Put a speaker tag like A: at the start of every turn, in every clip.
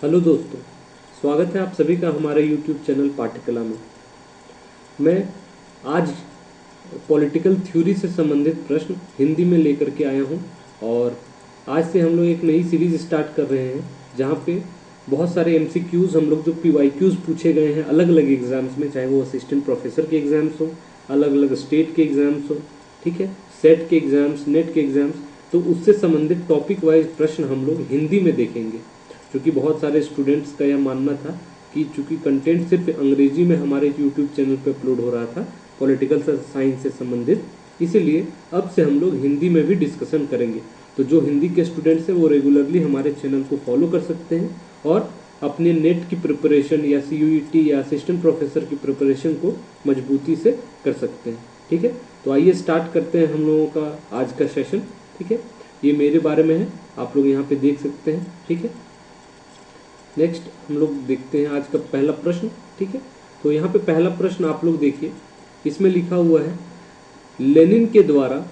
A: Hello दोस्तों, स्वागत है आप सभी का हमारे YouTube चैनल पाठ्यकला में। मैं आज पॉलिटिकल थ्योरी से संबंधित प्रश्न हिंदी में लेकर के आया हूं और आज से हम लोग एक नई सीरीज स्टार्ट कर रहे हैं जहां पे बहुत सारे MCQs हम लोग जो PYQs पूछे गए हैं अलग अलग एग्ज़ाम्स में, चाहे वो असिस्टेंट प्रोफेसर के एग्ज़ाम्स हो, अलग अलग स्टेट के एग्ज़ाम्स हो, ठीक है, सेट के एग्ज़ाम्स, नेट के एग्ज़ाम्स, तो उससे संबंधित टॉपिक वाइज प्रश्न हम लोग हिंदी में देखेंगे। क्योंकि बहुत सारे स्टूडेंट्स का यह मानना था कि चूंकि कंटेंट सिर्फ अंग्रेजी में हमारे यूट्यूब चैनल पर अपलोड हो रहा था पॉलिटिकल साइंस से संबंधित, इसीलिए अब से हम लोग हिंदी में भी डिस्कशन करेंगे। तो जो हिंदी के स्टूडेंट्स हैं वो रेगुलरली हमारे चैनल को फॉलो कर सकते हैं और अपने नेट की प्रिपरेशन या CUET या असिस्टेंट प्रोफेसर की प्रिपरेशन को मजबूती से कर सकते हैं। ठीक है, तो आइए स्टार्ट करते हैं हम लोगों का आज का सेशन। ठीक है, ये मेरे बारे में है, आप लोग यहाँ पे देख सकते हैं। ठीक है, नेक्स्ट हम लोग देखते हैं आज का पहला प्रश्न। ठीक है, तो यहाँ पे पहला प्रश्न आप लोग देखिए, इसमें लिखा हुआ है लेनिन के द्वारा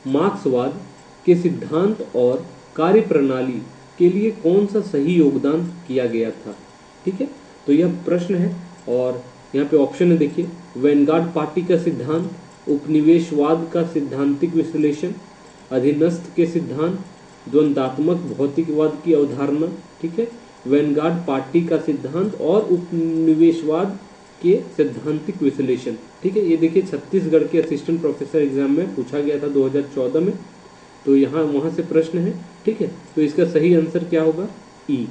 A: मार्क्सवाद के सिद्धांत और कार्यप्रणाली के लिए कौन सा सही योगदान किया गया था। ठीक है, तो यह प्रश्न है और यहाँ पे ऑप्शन है, देखिए, वैनगार्ड पार्टी का सिद्धांत, उपनिवेशवाद का सिद्धांतिक विश्लेषण, अधीनस्थ के सिद्धांत, द्वंद्वात्मक भौतिकवाद की अवधारणा, ठीक है, वैनगार्ड पार्टी का सिद्धांत और उपनिवेशवाद के सैद्धांतिक विश्लेषण। ठीक है, ये देखिए छत्तीसगढ़ के असिस्टेंट प्रोफेसर एग्जाम में पूछा गया था 2014 में, तो यहाँ वहाँ से प्रश्न है। ठीक है, तो इसका सही आंसर क्या होगा? ई,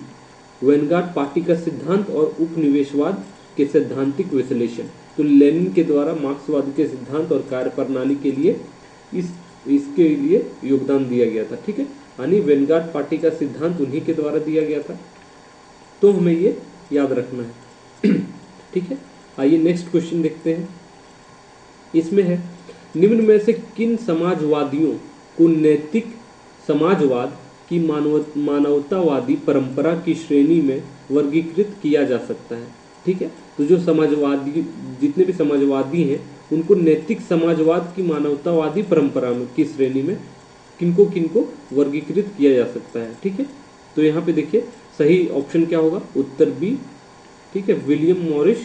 A: वैनगार्ड पार्टी का सिद्धांत और उपनिवेशवाद के सैद्धांतिक विश्लेषण। तो लेनिन के द्वारा मार्क्सवाद के सिद्धांत और कार्यप्रणाली के लिए इसके लिए योगदान दिया गया था। ठीक है, यानी वैनगार्ड पार्टी का सिद्धांत उन्हीं के द्वारा दिया गया था, तो हमें ये याद रखना है। ठीक है, आइए नेक्स्ट क्वेश्चन देखते हैं। इसमें है निम्न में से किन समाजवादियों को नैतिक समाजवाद की मानवतावादी परंपरा की श्रेणी में वर्गीकृत किया जा सकता है। ठीक है, तो जो समाजवादी, जितने भी समाजवादी हैं उनको नैतिक समाजवाद की मानवतावादी परंपरा में की श्रेणी में किनको किनको वर्गीकृत किया जा सकता है। ठीक है, तो यहाँ पे देखिए सही ऑप्शन क्या होगा? उत्तर बी। ठीक है, विलियम मॉरिस।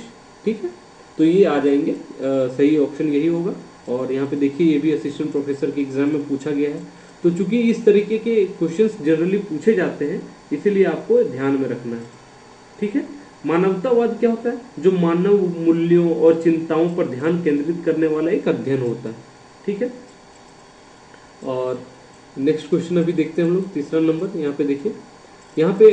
A: ठीक है, तो ये आ जाएंगे, सही ऑप्शन यही होगा। और यहाँ पे देखिए ये भी असिस्टेंट प्रोफेसर के एग्जाम में पूछा गया है, तो चूंकि इस तरीके के क्वेश्चंस जनरली पूछे जाते हैं इसीलिए आपको ध्यान में रखना है। ठीक है, मानवतावाद क्या होता है? जो मानव मूल्यों और चिंताओं पर ध्यान केंद्रित करने वाला एक अध्ययन होता है। ठीक है, और नेक्स्ट क्वेश्चन अभी देखते हैं हम लोग, तीसरा नंबर। यहाँ पे देखिए, यहाँ पे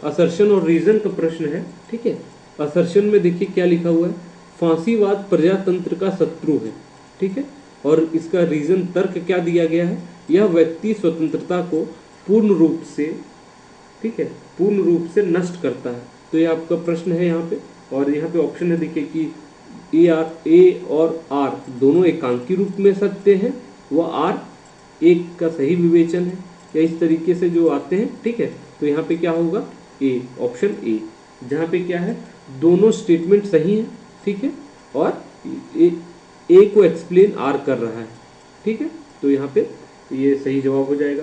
A: असर्शन और रीजन का प्रश्न है। ठीक है, असर्शन में देखिए क्या लिखा हुआ है, फांसीवाद प्रजातंत्र का शत्रु है। ठीक है, और इसका रीजन तर्क क्या दिया गया है? यह व्यक्ति स्वतंत्रता को पूर्ण रूप से, ठीक है, पूर्ण रूप से नष्ट करता है। तो ये आपका प्रश्न है यहाँ पे। और यहाँ पे ऑप्शन है, देखिए कि ए और आर दोनों एकांकी रूप में सत्य हैं, वह आर एक का सही विवेचन है, या इस तरीके से जो आते हैं। ठीक है, तो यहाँ पे क्या होगा? ए, ऑप्शन ए, जहाँ पे क्या है, दोनों स्टेटमेंट सही हैं। ठीक है, और ए को एक्सप्लेन आर कर रहा है। ठीक है, तो यहाँ पे ये सही जवाब हो जाएगा।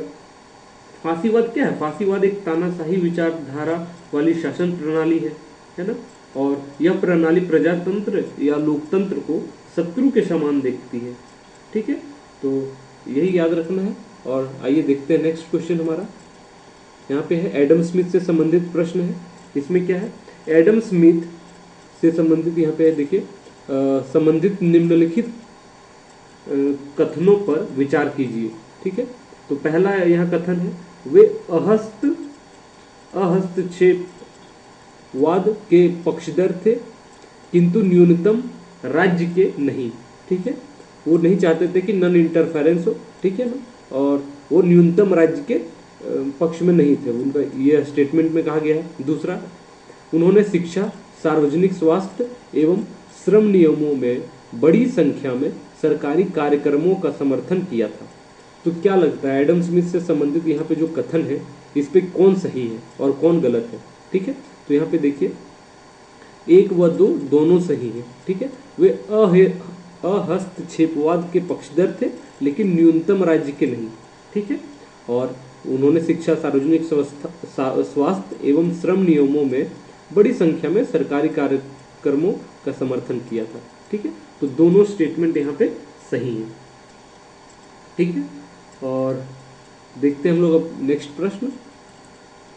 A: फांसीवाद क्या है? फांसीवाद एक तानाशाही विचारधारा वाली शासन प्रणाली है ना, और यह प्रणाली प्रजातंत्र या लोकतंत्र को शत्रु के समान देखती है। ठीक है, तो यही याद रखना है। और आइए देखते हैं नेक्स्ट क्वेश्चन हमारा। यहाँ पे है एडम स्मिथ से संबंधित प्रश्न है। इसमें क्या है? एडम स्मिथ से संबंधित यहाँ पे देखिए, संबंधित निम्नलिखित कथनों पर विचार कीजिए। ठीक है, तो पहला यहाँ कथन है, वे हस्तक्षेपवाद के पक्षधर थे किंतु न्यूनतम राज्य के नहीं। ठीक है, वो नहीं चाहते थे कि नॉन इंटरफेरेंस हो। ठीक है ना, और वो न्यूनतम राज्य के पक्ष में नहीं थे, उनका यह स्टेटमेंट में कहा गया है। दूसरा, उन्होंने शिक्षा, सार्वजनिक स्वास्थ्य एवं श्रम नियमों में बड़ी संख्या में सरकारी कार्यक्रमों का समर्थन किया था। तो क्या लगता है एडम स्मिथ से संबंधित यहाँ पे जो कथन है इस पे कौन सही है और कौन गलत है? ठीक है, तो यहाँ पे देखिए 1 व 2 दोनों सही है। ठीक है, वे अहस्तक्षेपवाद के पक्षधर थे लेकिन न्यूनतम राज्य के नहीं। ठीक है, और उन्होंने शिक्षा, सार्वजनिक स्वास्थ्य एवं श्रम नियमों में बड़ी संख्या में सरकारी कार्यक्रमों का समर्थन किया था। ठीक है, तो दोनों स्टेटमेंट यहाँ पे सही है। ठीक है, और देखते हैं हम लोग अब नेक्स्ट प्रश्न।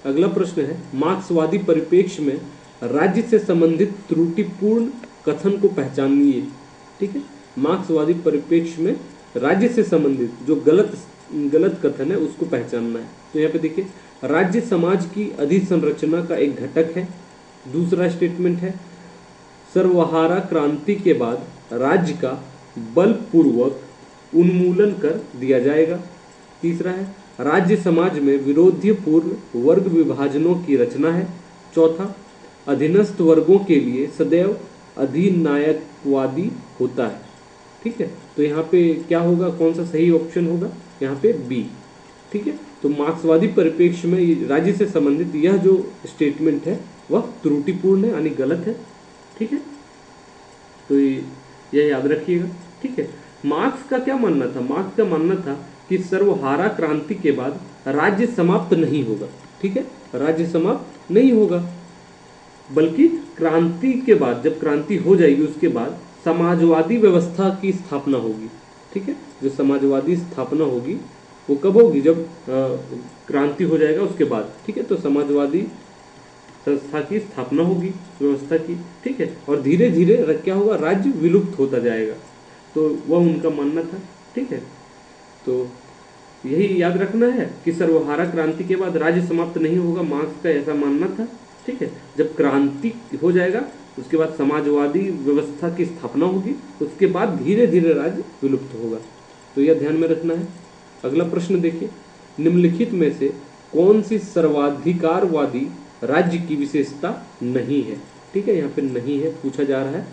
A: अगला प्रश्न है, मार्क्सवादी परिप्रेक्ष्य में राज्य से संबंधित त्रुटिपूर्ण कथन को पहचानिए। ठीक है, मार्क्सवादी परिप्रेक्ष्य में राज्य से संबंधित जो गलत कथन है उसको पहचानना है। तो यहाँ पे देखिए, राज्य समाज की अधिसंरचना का एक घटक है। दूसरा स्टेटमेंट है, सर्वहारा क्रांति के बाद राज्य का बलपूर्वक उन्मूलन कर दिया जाएगा। तीसरा है, राज्य समाज में विरोधपूर्ण वर्ग विभाजनों की रचना है। चौथा, अधीनस्थ वर्गों के लिए सदैव अधिनायकवादी होता है। ठीक है, तो यहाँ पे क्या होगा, कौन सा सही ऑप्शन होगा, यहाँ पे बी। ठीक है, तो मार्क्सवादी परिप्रेक्ष्य में राज्य से संबंधित यह जो स्टेटमेंट है वह त्रुटिपूर्ण है, यानी गलत है। ठीक है, तो यह याद रखिएगा। ठीक है, मार्क्स का क्या मानना था, मार्क्स का मानना था कि सर्वहारा क्रांति के बाद राज्य समाप्त नहीं होगा। ठीक है, राज्य समाप्त नहीं होगा, बल्कि क्रांति के बाद, जब क्रांति हो जाएगी उसके बाद समाजवादी व्यवस्था की स्थापना होगी। ठीक है, जो समाजवादी स्थापना होगी वो कब होगी, जब क्रांति हो जाएगा उसके बाद। ठीक है, तो समाजवादी संस्था की स्थापना होगी, व्यवस्था की। ठीक है, और धीरे धीरे क्या होगा, राज्य विलुप्त होता जाएगा। तो वह उनका मानना था। ठीक है, तो यही याद रखना है कि सर्वहारा क्रांति के बाद राज्य समाप्त नहीं होगा, मार्क्स का ऐसा मानना था। ठीक है, जब क्रांति हो जाएगा उसके बाद समाजवादी व्यवस्था की स्थापना होगी, उसके बाद धीरे धीरे राज्य विलुप्त होगा। तो यह ध्यान में रखना है। अगला प्रश्न देखिए, निम्नलिखित में से कौन सी सर्वाधिकारवादी राज्य की विशेषता नहीं है। ठीक है, यहाँ पे नहीं है पूछा जा रहा है,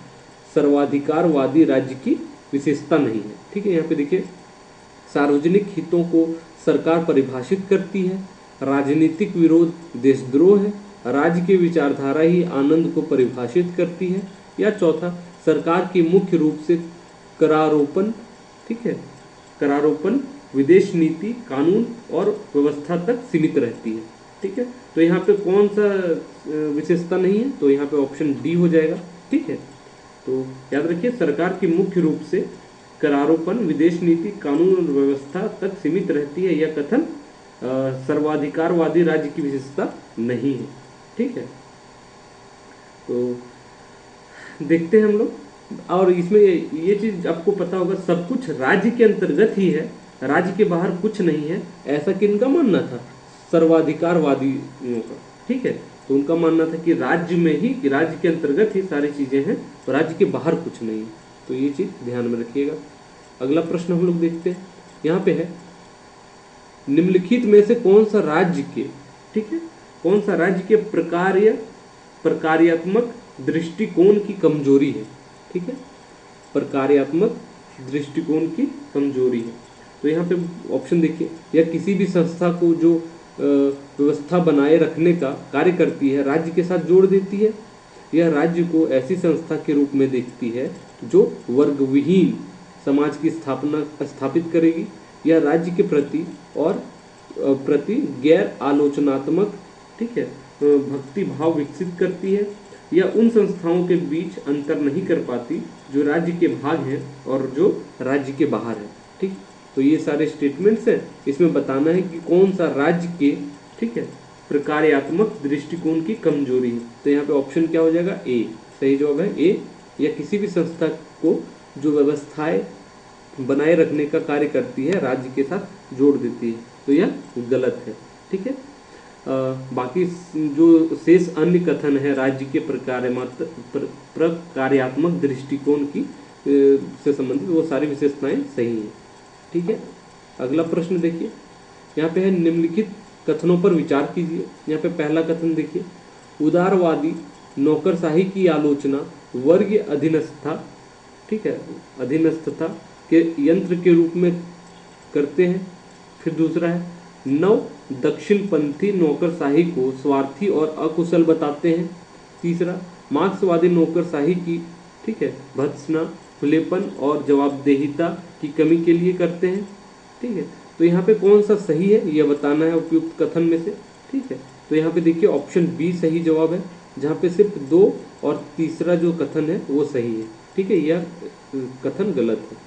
A: सर्वाधिकारवादी राज्य की विशेषता नहीं है। ठीक है, यहाँ पे देखिए, सार्वजनिक हितों को सरकार परिभाषित करती है, राजनीतिक विरोध देशद्रोह है, राज्य की विचारधारा ही आनंद को परिभाषित करती है, या चौथा, सरकार की मुख्य रूप से करारोपण, ठीक है, करारोपण विदेश नीति, कानून और व्यवस्था तक सीमित रहती है। ठीक है, तो यहाँ पे कौन सा विशेषता नहीं है, तो यहाँ पे ऑप्शन डी हो जाएगा। ठीक है, तो याद रखिए, सरकार की मुख्य रूप से करारोपण विदेश नीति, कानून और व्यवस्था तक सीमित रहती है, यह कथन सर्वाधिकारवादी राज्य की विशेषता नहीं है। ठीक है, तो देखते हैं हम लोग, और इसमें ये चीज आपको पता होगा, सब कुछ राज्य के अंतर्गत ही है, राज्य के बाहर कुछ नहीं है, ऐसा किनका मानना था, सर्वाधिकारवादियों का। ठीक है, तो उनका मानना था कि राज्य में ही, राज्य के अंतर्गत ही सारी चीजें हैं, तो राज्य के बाहर कुछ नहीं है। तो ये चीज ध्यान में रखिएगा। अगला प्रश्न हम लोग देखते हैं, यहाँ पे है, निम्नलिखित में से कौन सा राज्य के, ठीक है, कौन सा राज्य के प्रकार्यात्मक दृष्टिकोण की कमजोरी है। ठीक है, प्रकार्यात्मक दृष्टिकोण की कमजोरी है। तो यहाँ पे ऑप्शन देखिए, यह किसी भी संस्था को जो व्यवस्था बनाए रखने का कार्य करती है राज्य के साथ जोड़ देती है, यह राज्य को ऐसी संस्था के रूप में देखती है जो वर्गविहीन समाज की स्थापित करेगी, यह राज्य के प्रति गैर आलोचनात्मक, ठीक है, भक्ति भाव विकसित करती है, या उन संस्थाओं के बीच अंतर नहीं कर पाती जो राज्य के भाग हैं और जो राज्य के बाहर है। ठीक, तो ये सारे स्टेटमेंट्स हैं, इसमें बताना है कि कौन सा राज्य के, ठीक है, प्रकार्यात्मक दृष्टिकोण की कमजोरी है। तो यहाँ पे ऑप्शन क्या हो जाएगा, ए सही जवाब है, ए, या किसी भी संस्था को जो व्यवस्थाएं बनाए रखने का कार्य करती है राज्य के साथ जोड़ देती है, तो यह गलत है। ठीक है, बाकी जो शेष अन्य कथन है राज्य के प्रकार्यात्मक दृष्टिकोण की से संबंधित, वो सारी विशेषताएं सही हैं। ठीक है, अगला प्रश्न देखिए, यहाँ पे है, निम्नलिखित कथनों पर विचार कीजिए। यहाँ पे पहला कथन देखिए, उदारवादी नौकरशाही की आलोचना वर्गीय अधीनस्थता, ठीक है, अधीनस्थता के यंत्र के रूप में करते हैं। फिर दूसरा है, नव दक्षिणपंथी नौकरशाही को स्वार्थी और अकुशल बताते हैं। तीसरा, मार्क्सवादी नौकरशाही की, ठीक है, भत्सना, खुलेपन और जवाबदेहिता की कमी के लिए करते हैं। ठीक है, तो यहाँ पे कौन सा सही है यह बताना है उपयुक्त कथन में से। ठीक है, तो यहाँ पे देखिए ऑप्शन बी सही जवाब है, जहाँ पे सिर्फ 2 और तीसरा जो कथन है वो सही है। ठीक है, यह कथन गलत है।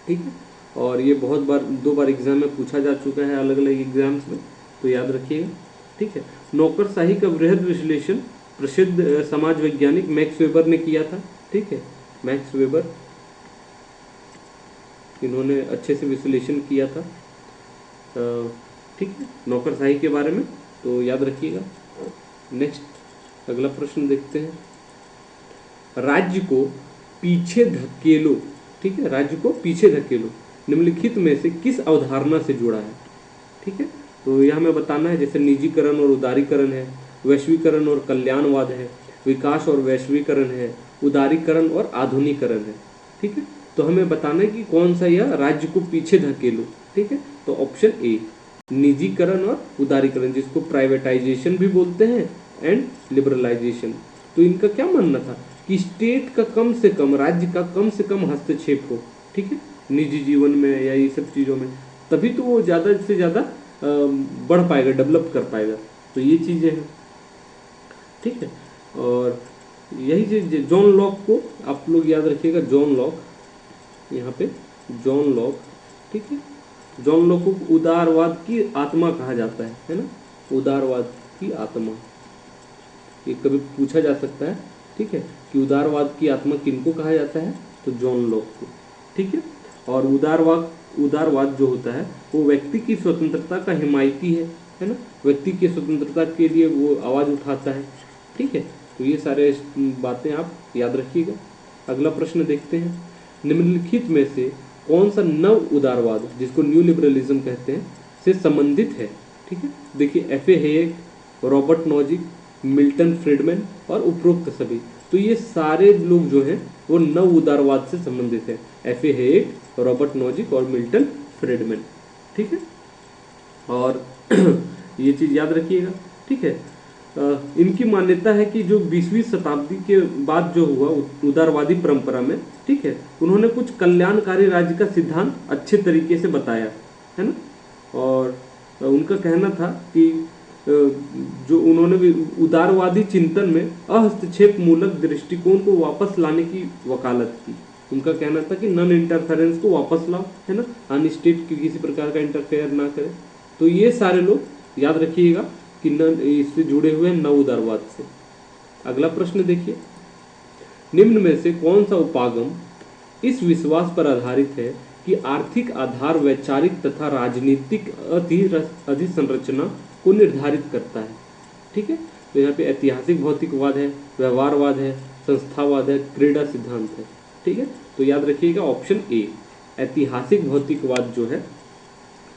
A: ठीक है, और ये बहुत बार 2 बार एग्जाम में पूछा जा चुका है अलग अलग एग्जाम्स में, तो याद रखिएगा। ठीक है, नौकरशाही का वृहद विश्लेषण प्रसिद्ध समाज वैज्ञानिक मैक्स वेबर ने किया था। ठीक है, मैक्स वेबर, इन्होंने अच्छे से विश्लेषण किया था ठीक है नौकरशाही के बारे में, तो याद रखिएगा। नेक्स्ट अगला प्रश्न देखते हैं, राज्य को पीछे धकेलो। ठीक है, राज्य को पीछे धकेलो निम्नलिखित में से किस अवधारणा से जुड़ा है। ठीक है, तो यह हमें बताना है, जैसे निजीकरण और उदारीकरण है, वैश्वीकरण और कल्याणवाद है, विकास और वैश्वीकरण है, उदारीकरण और आधुनिकरण है। ठीक है, तो हमें बताना है कि कौन सा यह राज्य को पीछे धकेलो। ठीक है, तो ऑप्शन ए निजीकरण और उदारीकरण, जिसको प्राइवेटाइजेशन भी बोलते हैं एंड लिबरलाइजेशन। तो इनका क्या मानना था कि स्टेट का कम से कम, राज्य का कम से कम हस्तक्षेप हो। ठीक है, निजी जीवन में या ये सब चीज़ों में, तभी तो वो ज़्यादा से ज़्यादा बढ़ पाएगा, डेवलप कर पाएगा। तो ये चीज़ें हैं। ठीक है, और यही चीज़ जॉन लॉक को आप लोग याद रखिएगा, जॉन लॉक, यहाँ पे जॉन लॉक। ठीक है, जॉन लॉक को उदारवाद की आत्मा कहा जाता है ना, उदारवाद की आत्मा, ये कभी पूछा जा सकता है। ठीक है, कि उदारवाद की आत्मा किनको कहा जाता है, तो जॉन लॉक को। ठीक है, और उदारवाद जो होता है वो व्यक्ति की स्वतंत्रता का हिमायती है ना, व्यक्ति की स्वतंत्रता के लिए वो आवाज़ उठाता है। ठीक है, तो ये सारे बातें आप याद रखिएगा। अगला प्रश्न देखते हैं, निम्नलिखित में से कौन सा नव उदारवाद, जिसको न्यू लिबरलिज्म कहते हैं, से संबंधित है। ठीक है, देखिए FA. हेयेक, Robert Nozick, Milton Friedman और उपरोक्त सभी, तो ये सारे लोग जो हैं वो नव उदारवाद से संबंधित है। एफ.ए. हेयेक, रॉबर्ट नॉजिक और मिल्टन फ्रीडमैन। ठीक है, और ये चीज़ याद रखिएगा। ठीक है, इनकी मान्यता है कि जो 20वीं शताब्दी के बाद जो हुआ उदारवादी परंपरा में, ठीक है, उन्होंने कुछ कल्याणकारी राज्य का सिद्धांत अच्छे तरीके से बताया है ना, और उनका कहना था कि जो उन्होंने भी उदारवादी चिंतन में अहस्तक्षेप मूलक दृष्टिकोण को वापस लाने की वकालत की। उनका कहना था कि नॉन इंटरफेरेंस को वापस लाओ, है ना, अन स्टेट की किसी प्रकार का इंटरफेयर ना करे। तो ये सारे लोग याद रखिएगा कि इससे जुड़े हुए हैं नव उदारवाद से। अगला प्रश्न देखिए, निम्न में से कौन सा उपागम इस विश्वास पर आधारित है कि आर्थिक आधार वैचारिक तथा राजनीतिक अधिसंरचना को निर्धारित करता है। ठीक है, तो यहाँ पे ऐतिहासिक भौतिकवाद है, व्यवहारवाद है, संस्थावाद है, क्रीड़ा सिद्धांत है। ठीक है, तो याद रखिएगा ऑप्शन ए ऐतिहासिक भौतिकवाद जो है,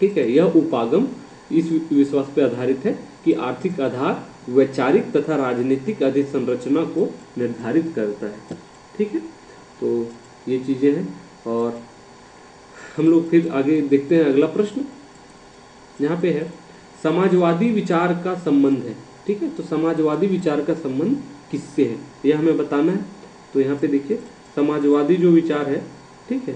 A: ठीक है, यह उपागम इस विश्वास पर आधारित है कि आर्थिक आधार वैचारिक तथा राजनीतिक अधिसंरचना को निर्धारित करता है। ठीक है, तो ये चीज़ें हैं, और हम लोग फिर आगे देखते हैं अगला प्रश्न। यहाँ पे है समाजवादी विचार का संबंध है। ठीक है, तो समाजवादी विचार का संबंध किससे है यह हमें बताना है। तो यहाँ पे देखिए समाजवादी जो विचार है, ठीक है,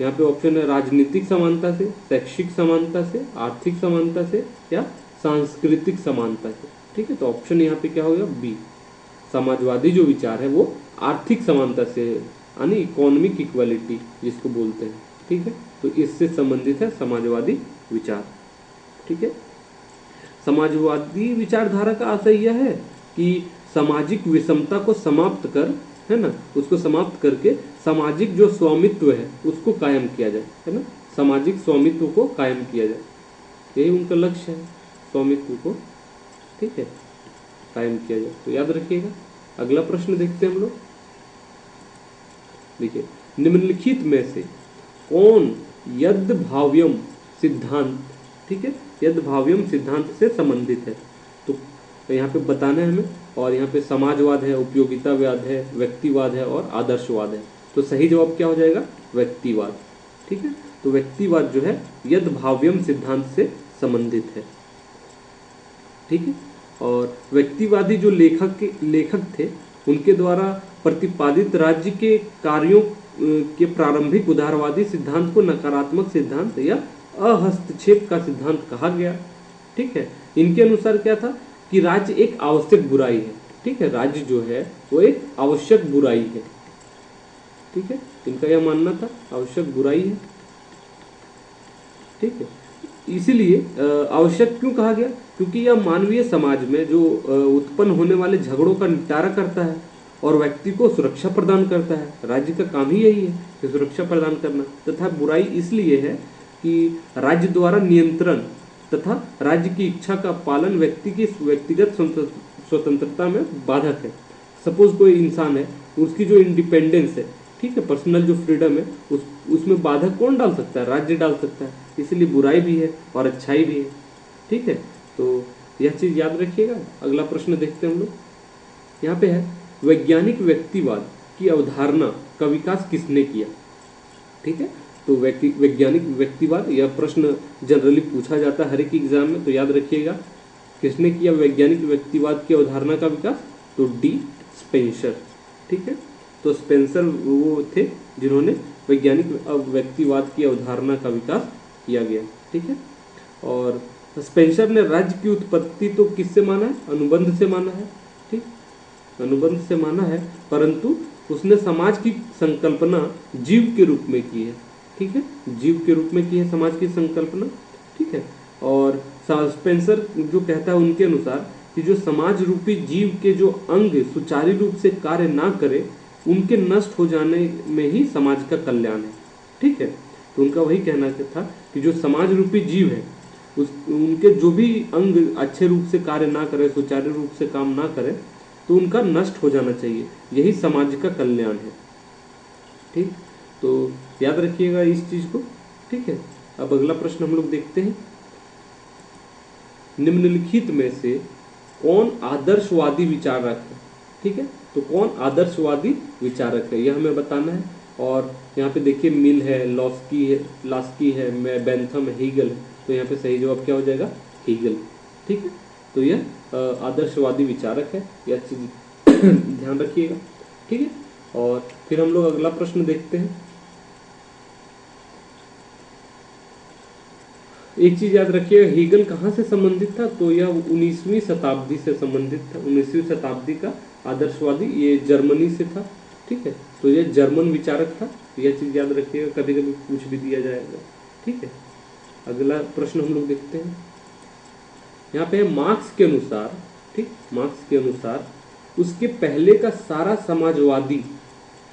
A: यहाँ पे ऑप्शन है राजनीतिक समानता से, शैक्षिक समानता से, आर्थिक समानता से या सांस्कृतिक समानता से। ठीक है, तो ऑप्शन यहाँ पे क्या होगा, बी। समाजवादी जो विचार है वो आर्थिक समानता से, यानी इकोनॉमिक इक्वालिटी जिसको बोलते हैं। ठीक है, तो इससे संबंधित है समाजवादी विचार। ठीक है, समाजवादी विचारधारा का आशय यह है कि सामाजिक विषमता को समाप्त कर, है ना, उसको समाप्त करके सामाजिक जो स्वामित्व है उसको कायम किया जाए, है ना, सामाजिक स्वामित्व को कायम किया जाए, यही उनका लक्ष्य है, स्वामित्व को, ठीक है, कायम किया जाए। तो याद रखिएगा। अगला प्रश्न देखते हैं हम लोग। देखिए निम्नलिखित में से कौन यद्भाव्यम सिद्धांत, ठीक है, यद्भाव्यम सिद्धांत से संबंधित है। तो यहाँ पे बताना है हमें, और यहाँ पे समाजवाद है, उपयोगितावाद है, व्यक्तिवाद है और आदर्शवाद है। तो सही जवाब क्या हो जाएगा, व्यक्तिवाद। ठीक है, तो व्यक्तिवाद जो है यद्भाव्यम सिद्धांत से संबंधित है। ठीक है, और व्यक्तिवादी जो लेखक थे उनके द्वारा प्रतिपादित राज्य के कार्यों के प्रारंभिक उदारवादी सिद्धांत को नकारात्मक सिद्धांत या अहस्तक्षेप का सिद्धांत कहा गया। ठीक है, इनके अनुसार क्या था कि राज्य एक आवश्यक बुराई है। ठीक है, राज्य जो है वो एक आवश्यक बुराई है। ठीक है, इनका यह मानना था आवश्यक बुराई है। ठीक है, इसीलिए आवश्यक क्यों कहा गया, क्योंकि यह मानवीय समाज में जो उत्पन्न होने वाले झगड़ों का निपटारा करता है और व्यक्ति को सुरक्षा प्रदान करता है। राज्य का काम ही यही है कि सुरक्षा प्रदान करना। तथा बुराई इसलिए है कि राज्य द्वारा नियंत्रण तथा राज्य की इच्छा का पालन व्यक्ति की व्यक्तिगत स्वतंत्रता में बाधक है। सपोज कोई इंसान है, उसकी जो इंडिपेंडेंस है, ठीक है, पर्सनल जो फ्रीडम है, उसमें बाधक कौन डाल सकता है? राज्य डाल सकता है। इसलिए बुराई भी है और अच्छाई भी है। ठीक है, तो यह चीज याद रखिएगा। अगला प्रश्न देखते हैं हम लोग। यहाँ पे है, वैज्ञानिक व्यक्तिवाद की अवधारणा का विकास किसने किया? ठीक है, तो वैज्ञानिक व्यक्तिवाद, यह प्रश्न जनरली पूछा जाता है हर एक एग्जाम में, तो याद रखिएगा किसने किया वैज्ञानिक व्यक्तिवाद की अवधारणा का विकास? तो डी स्पेंसर। ठीक है, तो स्पेंसर वो थे जिन्होंने वैज्ञानिक व्यक्तिवाद की अवधारणा का विकास किया गया। ठीक है, और स्पेंसर ने राज्य की उत्पत्ति तो किससे माना है? अनुबंध से माना है। ठीक, अनुबंध से माना है, परंतु उसने समाज की संकल्पना जीव के रूप में की है। ठीक है, जीव के रूप में की है समाज की संकल्पना। ठीक है, और स्पेंसर जो कहता है उनके अनुसार कि जो समाज रूपी जीव के जो अंग सुचारू रूप से कार्य ना करे, उनके नष्ट हो जाने में ही समाज का कल्याण है। ठीक है, तो उनका वही कहना था कि जो समाज रूपी जीव है, उनके जो भी अंग अच्छे रूप से कार्य ना करे, सुचारू रूप से काम ना करे, तो उनका नष्ट हो जाना चाहिए, यही समाज का कल्याण है। ठीक, तो याद रखिएगा इस चीज को। ठीक है, अब अगला प्रश्न हम लोग देखते हैं। निम्नलिखित में से कौन आदर्शवादी विचारक है? ठीक है, तो कौन आदर्शवादी विचारक है यह हमें बताना है। और यहाँ पे देखिए मिल है, लास्की है, बेंथम है, हीगल है, तो यहाँ पे सही जवाब क्या हो जाएगा? हीगल। ठीक है, तो यह आदर्शवादी विचारक है, यह चीज ध्यान रखिएगा। ठीक है, और फिर हम लोग अगला प्रश्न देखते हैं। एक चीज याद रखिएगा, हीगल कहाँ से संबंधित था? तो यह 19वीं शताब्दी से संबंधित था। 19वीं शताब्दी का आदर्शवादी ये जर्मनी से था। ठीक है, तो यह जर्मन विचारक था, यह चीज याद रखिएगा, कभी कभी पूछ भी दिया जाएगा। ठीक है, अगला प्रश्न हम लोग देखते हैं। यहाँ पे मार्क्स के अनुसार, ठीक, मार्क्स के अनुसार उसके पहले का सारा समाजवादी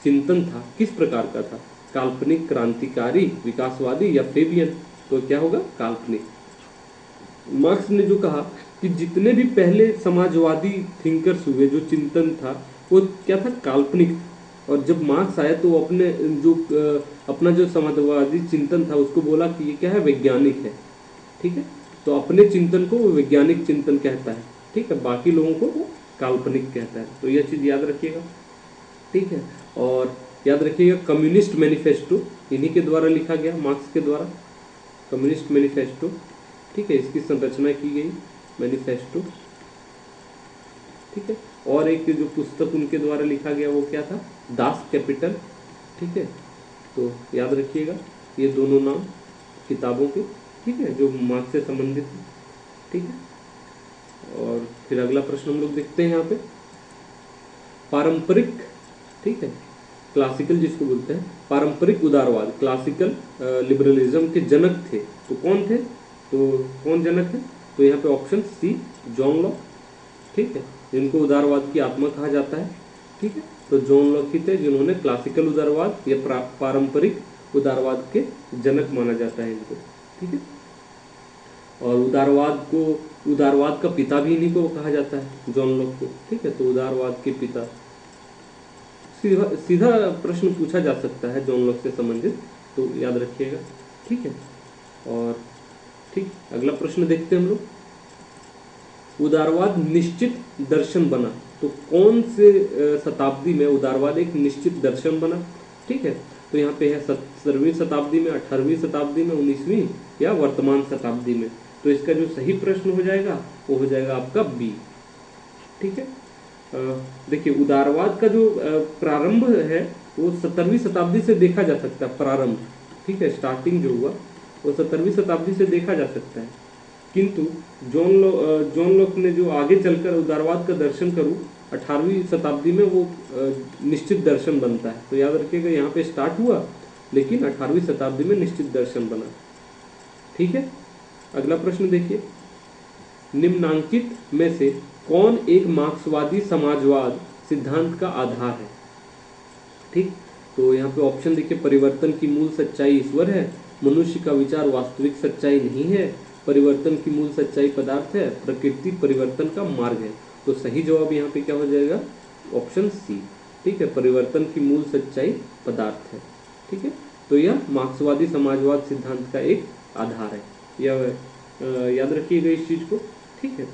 A: चिंतन था किस प्रकार का था? काल्पनिक, क्रांतिकारी, विकासवादी या फेबियन? तो क्या होगा? काल्पनिक। मार्क्स ने जो कहा कि जितने भी पहले समाजवादी थिंकर्स हुए, जो चिंतन था वो क्या था? काल्पनिक। और जब मार्क्स आया तो अपने जो अपना जो समाजवादी चिंतन था उसको बोला कि ये क्या है? वैज्ञानिक है। ठीक है, तो अपने चिंतन को वो वैज्ञानिक चिंतन कहता है। ठीक है, बाकी लोगों को वो काल्पनिक कहता है, तो यह चीज याद रखिएगा। ठीक है, और याद रखिएगा कम्युनिस्ट मैनिफेस्टो इन्हीं के द्वारा लिखा गया, मार्क्स के द्वारा, कम्युनिस्ट मैनिफेस्टो। ठीक है, इसकी संरचना की गई मैनिफेस्टो। ठीक है, और एक जो पुस्तक उनके द्वारा लिखा गया वो क्या था? Das Kapital. ठीक है, तो याद रखिएगा ये दोनों नाम किताबों के, ठीक है, जो मार्क्स से संबंधित है। ठीक है, और फिर अगला प्रश्न हम लोग देखते हैं यहाँ पे। पारंपरिक, ठीक है, क्लासिकल जिसको बोलते हैं, पारंपरिक उदारवाद, क्लासिकल लिबरलिज्म के जनक थे, तो कौन थे? तो कौन जनक है? तो यहाँ पे ऑप्शन सी, जॉन लॉक। ठीक है, जिनको उदारवाद की आत्मा कहा जाता है। ठीक है, तो जॉन लॉक ही थे जिन्होंने क्लासिकल उदारवाद या पारंपरिक उदारवाद के जनक माना जाता है इनको। ठीक है, और उदारवाद का पिता भी इन्हीं को कहा जाता है, जॉन लॉक को। ठीक है, तो उदारवाद के पिता। सीधा प्रश्न पूछा जा सकता है जॉन लॉक से संबंधित, तो याद रखिएगा। ठीक है, और ठीक, अगला प्रश्न देखते हैं हम लोग। उदारवाद निश्चित दर्शन बना, तो कौन से शताब्दी में उदारवाद एक निश्चित दर्शन बना? ठीक है, तो यहाँ पे है 17वीं शताब्दी में, 18वीं शताब्दी में, 19वीं या वर्तमान शताब्दी में? तो इसका जो सही प्रश्न हो जाएगा वो हो जाएगा आपका बी। ठीक है, देखिए उदारवाद का जो प्रारंभ है वो 17वीं शताब्दी से देखा जा सकता है प्रारंभ, ठीक है, स्टार्टिंग जो हुआ वो 17वीं शताब्दी से देखा जा सकता है। किंतु जॉन लॉक ने जो आगे चलकर उदारवाद का दर्शन करूँ 18वीं शताब्दी में वो निश्चित दर्शन बनता है। तो याद रखिएगा यहाँ पे स्टार्ट हुआ लेकिन 18वीं शताब्दी में निश्चित दर्शन बना। ठीक है, अगला प्रश्न देखिए, निम्नांकित में से कौन एक मार्क्सवादी समाजवाद सिद्धांत का आधार है? ठीक, तो यहाँ पे ऑप्शन देखिए, परिवर्तन की मूल सच्चाई ईश्वर है, मनुष्य का विचार वास्तविक सच्चाई नहीं है, परिवर्तन की मूल सच्चाई पदार्थ है, प्रकृति परिवर्तन का मार्ग है। तो सही जवाब यहाँ पे क्या हो जाएगा? Option C. ठीक है, परिवर्तन की मूल सच्चाई पदार्थ है। ठीक है, तो यह मार्क्सवादी समाजवाद सिद्धांत का एक आधार है, यह याद रखिएगा इस चीज को। ठीक है,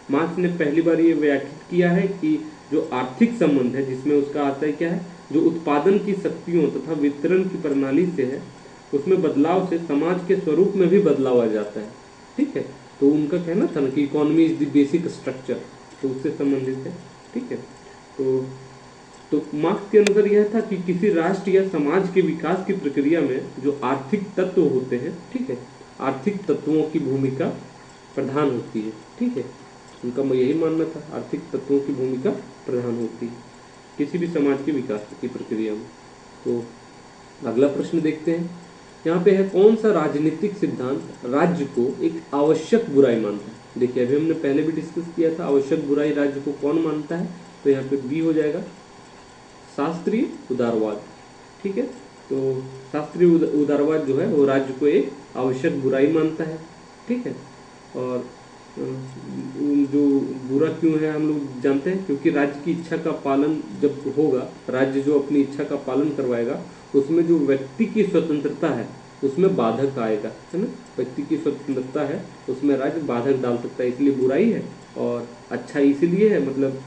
A: मार्क्स ने पहली बार ये व्याख्यात किया है कि जो आर्थिक संबंध है, जिसमें उसका आता है क्या है, जो उत्पादन की शक्तियों तथा वितरण की प्रणाली से है, उसमें बदलाव से समाज के स्वरूप में भी बदलाव आ जाता है। ठीक है, तो उनका कहना था ना कि economy is the basic structure, तो उससे संबंधित है। ठीक है, तो मार्क्स के अनुसार यह था कि किसी राष्ट्र या समाज के विकास की प्रक्रिया में जो आर्थिक तत्व होते हैं, ठीक है, आर्थिक तत्वों की भूमिका प्रधान होती है। ठीक है, उनका यही मानना था, आर्थिक तत्वों की भूमिका प्रधान होती है किसी भी समाज के विकास की प्रक्रिया में। तो अगला प्रश्न देखते हैं, यहाँ पे है, कौन सा राजनीतिक सिद्धांत राज्य को एक आवश्यक बुराई मानता है? देखिए, अभी हमने पहले भी डिस्कस किया था, आवश्यक बुराई राज्य को कौन मानता है, तो यहाँ पे बी हो जाएगा, शास्त्रीय उदारवाद। ठीक है, तो शास्त्रीय उदारवाद जो है वो राज्य को एक आवश्यक बुराई मानता है। ठीक है, और जो बुरा क्यों है हम लोग जानते हैं, क्योंकि राज्य की इच्छा का पालन जब होगा, राज्य जो अपनी इच्छा का पालन करवाएगा, उसमें जो व्यक्ति की स्वतंत्रता है उसमें बाधक आएगा, है ना। व्यक्ति की स्वतंत्रता है उसमें राज्य बाधक डाल सकता है, इसलिए बुराई है। और अच्छा इसीलिए है, मतलब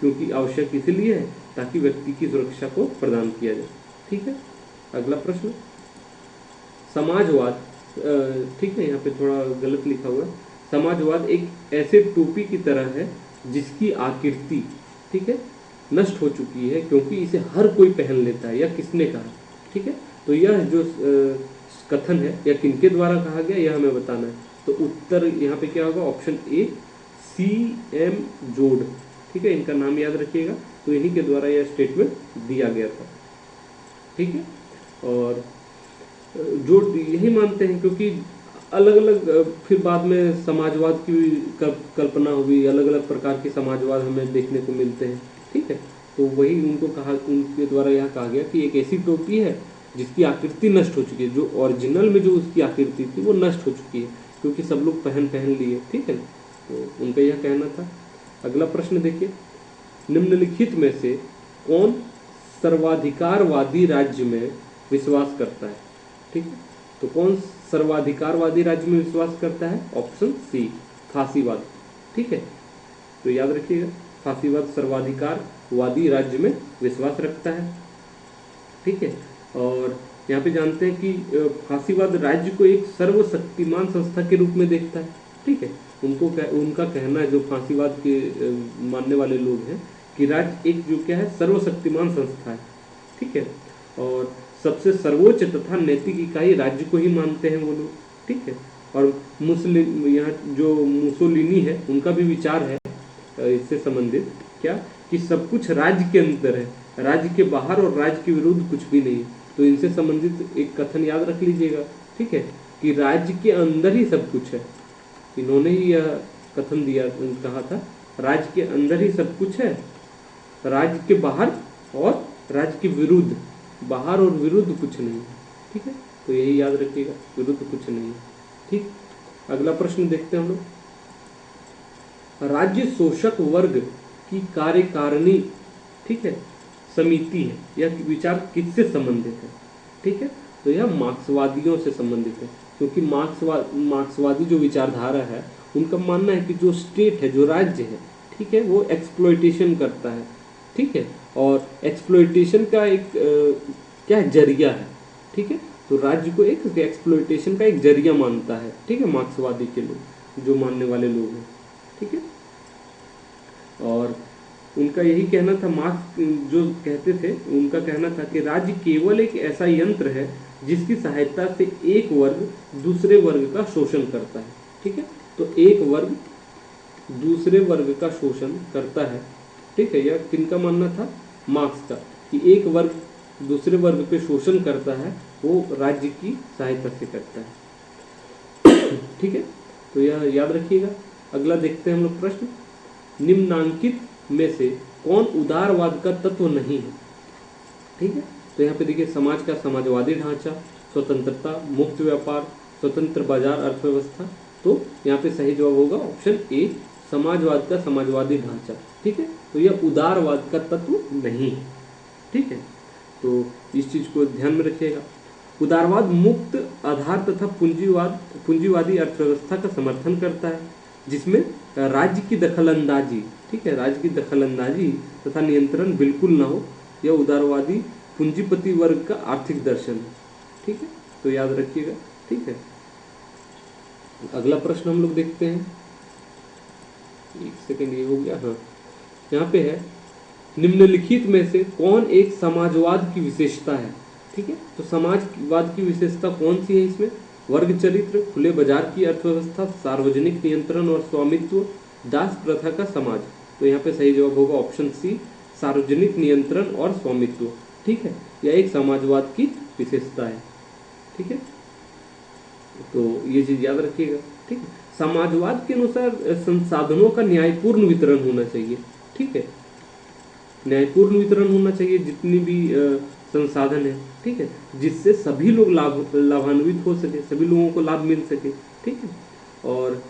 A: क्योंकि आवश्यक इसीलिए है ताकि व्यक्ति की सुरक्षा को प्रदान किया जाए। ठीक है, अगला प्रश्न, समाजवाद, ठीक है, यहाँ पे थोड़ा गलत लिखा हुआ है, समाजवाद एक ऐसे टोपी की तरह है जिसकी आकृति, ठीक है, नष्ट हो चुकी है क्योंकि इसे हर कोई पहन लेता है। यह किसने कहा? ठीक है, तो यह जो कथन है यह किनके द्वारा कहा गया, यह हमें बताना है। तो उत्तर यहाँ पे क्या होगा? ऑप्शन ए, CM जोड। ठीक है, इनका नाम याद रखिएगा। तो इन्हीं के द्वारा यह स्टेटमेंट दिया गया था। ठीक है, और जो यही मानते हैं क्योंकि अलग अलग फिर बाद में समाजवाद की कल्पना हुई, अलग अलग प्रकार के समाजवाद हमें देखने को मिलते हैं। ठीक है, तो वही उनको कहा, उनके द्वारा यह कहा गया कि एक ऐसी टोपी है जिसकी आकृति नष्ट हो चुकी है, जो ओरिजिनल में जो उसकी आकृति थी वो नष्ट हो चुकी है क्योंकि सब लोग पहन लिए। ठीक है, तो उनका यह कहना था। अगला प्रश्न देखिए, निम्नलिखित में से कौन सर्वाधिकारवादी राज्य में विश्वास करता है? ठीक है, तो कौन सर्वाधिकारवादी राज्य में विश्वास करता है? ऑप्शन सी, फांसीवाद। ठीक है, तो याद रखिएगा, फांसीवाद सर्वाधिकारवादी राज्य में विश्वास रखता है। ठीक है, और यहाँ पे जानते हैं कि फांसीवाद राज्य को एक सर्वशक्तिमान संस्था के रूप में देखता है। ठीक है, उनका कहना है, जो फांसीवाद के मानने वाले लोग हैं, कि राज्य एक जो क्या है, सर्वशक्तिमान संस्था है। ठीक है, और सबसे सर्वोच्च तथा नैतिक इकाई राज्य को ही मानते हैं वो लोग। ठीक है, और मुस्लिम, यहाँ जो मुसोलिनी है उनका भी विचार है इससे संबंधित, क्या कि सब कुछ राज्य के अंदर है, राज्य के बाहर और राज्य के विरुद्ध कुछ भी नहीं। तो इनसे संबंधित एक कथन याद रख लीजिएगा। ठीक है, कि राज्य के अंदर ही सब कुछ है, इन्होंने ही यह कथन दिया, कहा था राज्य के अंदर ही सब कुछ है, राज्य के बाहर और राज्य के विरुद्ध, बाहर और विरुद्ध कुछ नहीं है। ठीक है, तो यही याद रखिएगा, विरुद्ध कुछ नहीं है। ठीक, अगला प्रश्न देखते हैं हम लोग, राज्य शोषक वर्ग की कार्यकारिणी, ठीक है, समिति है, यह विचार किससे संबंधित है? ठीक है, तो यह मार्क्सवादियों से संबंधित है, क्योंकि मार्क्सवादी जो विचारधारा है उनका मानना है कि जो स्टेट है, जो राज्य है, ठीक है, वो एक्सप्लॉयटेशन करता है। ठीक है, और एक्सप्लॉयटेशन का एक क्या है, जरिया है। ठीक है, तो राज्य को एक एक्सप्लॉयटेशन का एक जरिया मानता है। ठीक है, मार्क्सवादी के लोग, जो मानने वाले लोग हैं। ठीक है, और उनका यही कहना था, मार्क्स जो कहते थे, उनका कहना था कि राज्य केवल एक ऐसा यंत्र है जिसकी सहायता से एक वर्ग दूसरे वर्ग का शोषण करता है। ठीक है, तो एक वर्ग दूसरे वर्ग का शोषण करता है। ठीक है, यह किनका मानना था? मार्क्स का, कि एक वर्ग दूसरे वर्ग पे शोषण करता है, वो राज्य की सहायता से करता है। ठीक है, तो यह याद रखिएगा। अगला देखते हैं हम लोग प्रश्न, निम्नांकित में से कौन उदारवाद का तत्व नहीं है? ठीक है, तो यहाँ पे देखिए, समाज का समाजवादी ढांचा, स्वतंत्रता, मुक्त व्यापार, स्वतंत्र बाजार अर्थव्यवस्था। तो यहाँ पे सही जवाब होगा ऑप्शन ए, समाजवाद का समाजवादी ढांचा। ठीक है, तो यह उदारवाद का तत्व नहीं है। ठीक है, तो इस चीज को ध्यान में रखिएगा। उदारवाद मुक्त आधार तथा पूंजीवादी अर्थव्यवस्था का समर्थन करता है, जिसमें राज्य की दखलंदाजी, ठीक है, राज्य की दखलंदाजी तथा नियंत्रण बिल्कुल ना हो। यह उदारवादी पूंजीपति वर्ग का आर्थिक दर्शन है। ठीक है, तो याद रखिएगा। ठीक है, अगला प्रश्न हम लोग देखते हैं। एक सेकंड, ये हो गया। हाँ, यहाँ पे है, निम्नलिखित में से कौन एक समाजवाद की विशेषता है? ठीक है, तो समाजवाद की विशेषता कौन सी है इसमें? वर्ग चरित्र, खुले बाजार की अर्थव्यवस्था, सार्वजनिक नियंत्रण और स्वामित्व, दास प्रथा का समाज। तो यहाँ पे सही जवाब होगा ऑप्शन सी, सार्वजनिक नियंत्रण और स्वामित्व। ठीक है, यह एक समाजवाद की विशेषता है। ठीक है, तो ये चीज याद रखिएगा। ठीक है, समाजवाद के अनुसार संसाधनों का न्यायपूर्ण वितरण होना चाहिए। ठीक है, न्यायपूर्ण वितरण होना चाहिए जितनी भी संसाधन है। ठीक है, जिससे सभी लोग लाभान्वित हो सके, सभी लोगों को लाभ मिल सके। ठीक है, और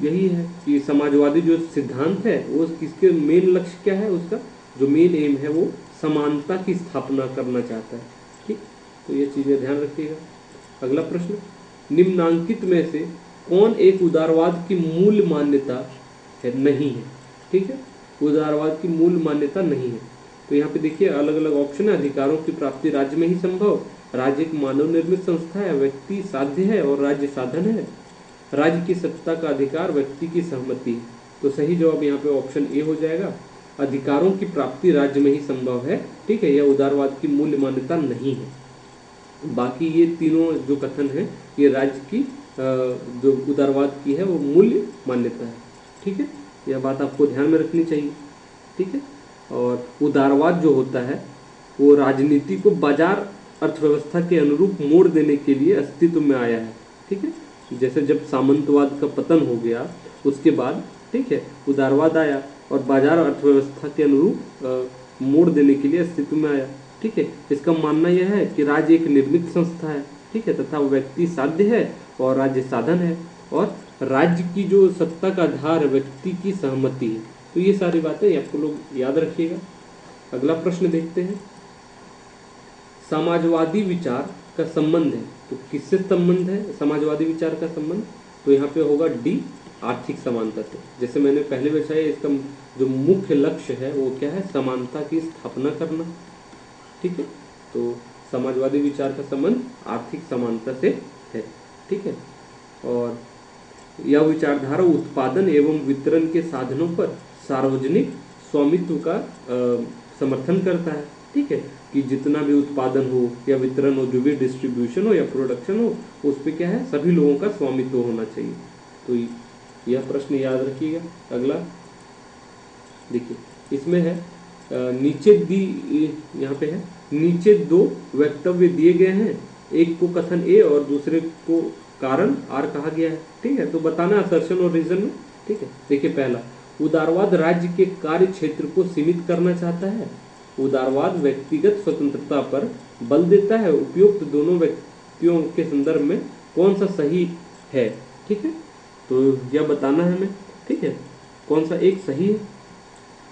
A: यही है कि समाजवादी जो सिद्धांत है वो किसके मेन लक्ष्य क्या है, उसका जो मेन एम है वो समानता की स्थापना करना चाहता है। ठीक, तो ये चीजें ध्यान रखिएगा। अगला प्रश्न, निम्नांकित में से कौन एक उदारवाद की मूल मान्यता है नहीं है? ठीक है, उदारवाद की मूल मान्यता नहीं है। तो यहाँ पे देखिए अलग अलग ऑप्शन है। अधिकारों की प्राप्ति राज्य में ही संभव, राज्य एक मानव निर्मित संस्था है, व्यक्ति साध्य है और राज्य साधन है, राज्य की सत्ता का अधिकार व्यक्ति की सहमति है। तो सही जवाब यहाँ पे ऑप्शन ए हो जाएगा, अधिकारों की प्राप्ति राज्य में ही संभव है। ठीक है, यह उदारवाद की मूल मान्यता नहीं है। बाकी ये तीनों जो कथन है ये राज्य की जो उदारवाद की है वो मूल्य मान्यता है। ठीक है, यह बात आपको ध्यान में रखनी चाहिए। ठीक है, और उदारवाद जो होता है वो राजनीति को बाजार अर्थव्यवस्था के अनुरूप मोड़ देने के लिए अस्तित्व में आया है। ठीक है, जैसे जब सामंतवाद का पतन हो गया उसके बाद, ठीक है, उदारवाद आया और बाजार अर्थव्यवस्था के अनुरूप मोड़ देने के लिए अस्तित्व में आया। ठीक है, इसका मानना यह है कि राज्य एक निर्मित संस्था है। ठीक है, तथा व्यक्ति साध्य है और राज्य साधन है, और राज्य की जो सत्ता का आधार है व्यक्ति की सहमति है। तो ये सारी बातें आपको लोग याद रखिएगा। अगला प्रश्न देखते हैं, समाजवादी विचार का संबंध है, तो किससे संबंध है समाजवादी विचार का संबंध? तो यहाँ पे होगा डी, आर्थिक समानता से। जैसे मैंने पहले बताया, इसका जो मुख्य लक्ष्य है वो क्या है? समानता की स्थापना करना। ठीक है, तो समाजवादी विचार का संबंध आर्थिक समानता से है। ठीक है, और यह विचारधारा उत्पादन एवं वितरण के साधनों पर सार्वजनिक स्वामित्व का समर्थन करता है। ठीक है, कि जितना भी उत्पादन हो या वितरण हो, जो भी डिस्ट्रीब्यूशन हो या प्रोडक्शन हो, उस पर क्या है? सभी लोगों का स्वामित्व होना चाहिए। तो यह प्रश्न याद रखिएगा। अगला देखिए, इसमें है नीचे दी, यहाँ पे है नीचे दो वक्तव्य दिए गए हैं, एक को कथन ए और दूसरे को कारण आर कहा गया है। ठीक है, तो बताना असर्शन और रीजन में। ठीक है, देखिए पहला, उदारवाद राज्य के कार्य क्षेत्र को सीमित करना चाहता है, उदारवाद व्यक्तिगत स्वतंत्रता पर बल देता है। उपयुक्त दोनों व्यक्तियों के संदर्भ में कौन सा सही है? ठीक है, तो यह बताना है हमें। ठीक है, कौन सा एक सही है?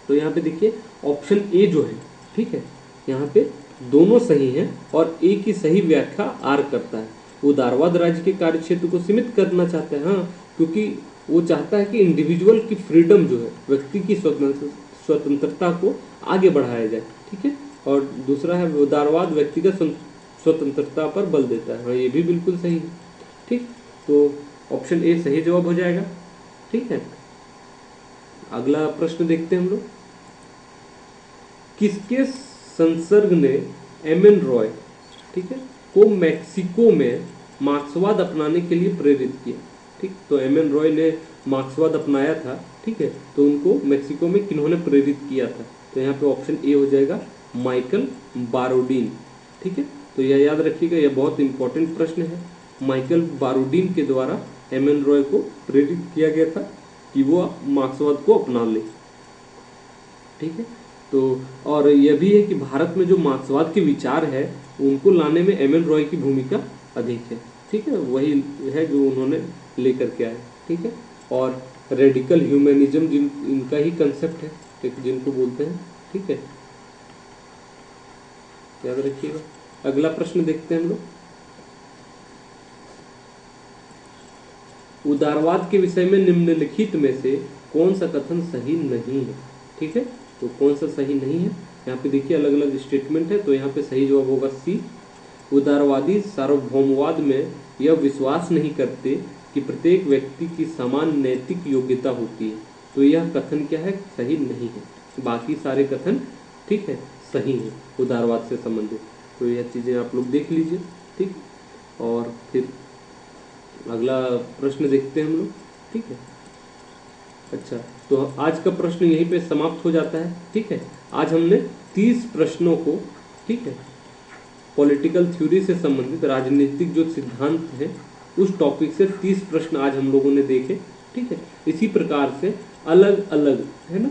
A: तो यहाँ पे देखिए ऑप्शन ए जो है, ठीक है, यहाँ पे दोनों सही हैं और ए की सही व्याख्या आर करता है। उदारवाद राज्य के कार्य क्षेत्र को सीमित करना चाहता है, हाँ, क्योंकि वो चाहता है कि इंडिविजुअल की फ्रीडम जो है, व्यक्ति की स्वतंत्रता को आगे बढ़ाया जाए। ठीक है, और दूसरा है उदारवाद व्यक्तिगत स्वतंत्रता पर बल देता है, हाँ, ये भी बिल्कुल सही है। ठीक, तो ऑप्शन ए सही जवाब हो जाएगा। ठीक है, अगला प्रश्न देखते हैं हम लोग। किसके संसर्ग ने एम.एन. रॉय, ठीक है, को मैक्सिको में मार्क्सवाद अपनाने के लिए प्रेरित किया? ठीक, तो एम.एन. रॉय ने मार्क्सवाद अपनाया था, ठीक है, तो उनको मैक्सिको में किन्होंने प्रेरित किया था? तो यहाँ पे ऑप्शन ए हो जाएगा माइकल बारोडीन, ठीक है। तो यह याद रखिएगा, यह बहुत इंपॉर्टेंट प्रश्न है। माइकल बारोडीन के द्वारा एम.एन. रॉय को प्रेरित किया गया था कि वो मार्क्सवाद को अपना ले, ठीक है। तो और यह भी है कि भारत में जो मार्क्सवाद के विचार है उनको लाने में एम.एन. रॉय की भूमिका अधिक है, ठीक है, वही है जो उन्होंने लेकर के आए, ठीक है। और रेडिकल ह्यूमैनिज्म इनका ही कंसेप्ट है, जिनको बोलते हैं, ठीक है, याद रखिएगा। अगला प्रश्न देखते हैं हम लोग। उदारवाद के विषय में निम्नलिखित में से कौन सा कथन सही नहीं है? ठीक है, तो कौन सा सही नहीं है, यहाँ पे देखिए अलग अलग स्टेटमेंट है, तो यहाँ पे सही जवाब होगा सी। उदारवादी सार्वभौमवाद में यह विश्वास नहीं करते कि प्रत्येक व्यक्ति की समान नैतिक योग्यता होती है, तो यह कथन क्या है, सही नहीं है। बाकी सारे कथन ठीक है सही है उदारवाद से संबंधित। तो यह चीज़ें आप लोग देख लीजिए, ठीक। और फिर अगला प्रश्न देखते हैं हम लोग, ठीक है। अच्छा, तो आज का प्रश्न यहीं पे समाप्त हो जाता है, ठीक है। आज हमने 30 प्रश्नों को, ठीक है, पॉलिटिकल थ्योरी से संबंधित राजनीतिक जो सिद्धांत हैं उस टॉपिक से 30 प्रश्न आज हम लोगों ने देखे, ठीक है। इसी प्रकार से अलग अलग है ना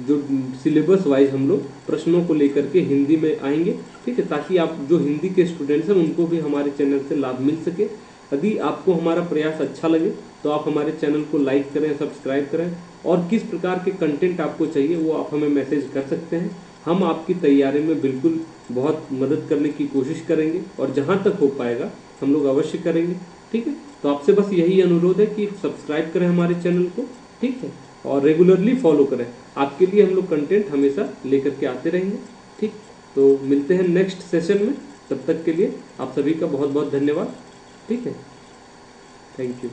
A: जो सिलेबस वाइज हम लोग प्रश्नों को लेकर के हिंदी में आएंगे, ठीक है, ताकि आप जो हिंदी के स्टूडेंट्स हैं उनको भी हमारे चैनल से लाभ मिल सके। यदि आपको हमारा प्रयास अच्छा लगे तो आप हमारे चैनल को लाइक करें, सब्सक्राइब करें, और किस प्रकार के कंटेंट आपको चाहिए वो आप हमें मैसेज कर सकते हैं। हम आपकी तैयारी में बिल्कुल बहुत मदद करने की कोशिश करेंगे और जहाँ तक हो पाएगा हम लोग अवश्य करेंगे, ठीक है। तो आपसे बस यही अनुरोध है कि सब्सक्राइब करें हमारे चैनल को, ठीक है, और रेगुलरली फॉलो करें। आपके लिए हम लोग कंटेंट हमेशा लेकर के आते रहेंगे, ठीक। तो मिलते हैं नेक्स्ट सेशन में, तब तक के लिए आप सभी का बहुत बहुत धन्यवाद, ठीक है, थैंक यू।